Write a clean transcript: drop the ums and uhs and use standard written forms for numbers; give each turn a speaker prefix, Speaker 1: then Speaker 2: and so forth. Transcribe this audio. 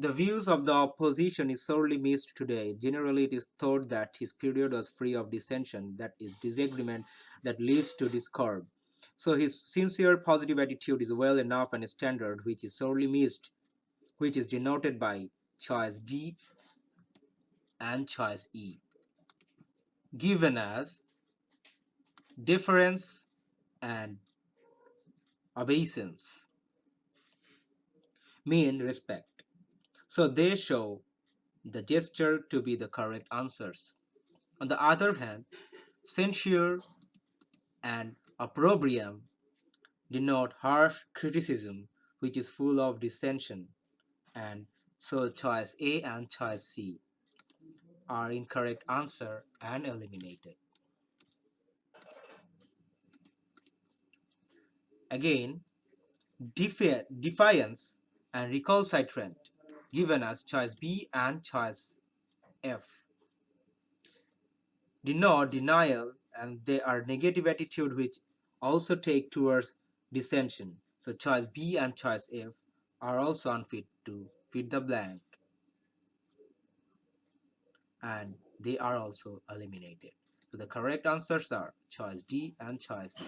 Speaker 1: The views of the opposition is sorely missed today. Generally, it is thought that his period was free of dissension, that is, disagreement that leads to discord. So his sincere positive attitude is well enough and standard, which is sorely missed, which is denoted by choice D and choice E, given as deference and obeisance mean respect. So they show the gesture to be the correct answers. On the other hand, censure and opprobrium denote harsh criticism, which is full of dissension, and so choice A and choice C are incorrect answer and eliminated. Again, defiance and recalcitrant given as choice B and choice F denote denial, and they are negative attitude which also take towards dissension. So choice B and choice F are also unfit to fill the blank, and they are also eliminated. So the correct answers are choice D and choice E.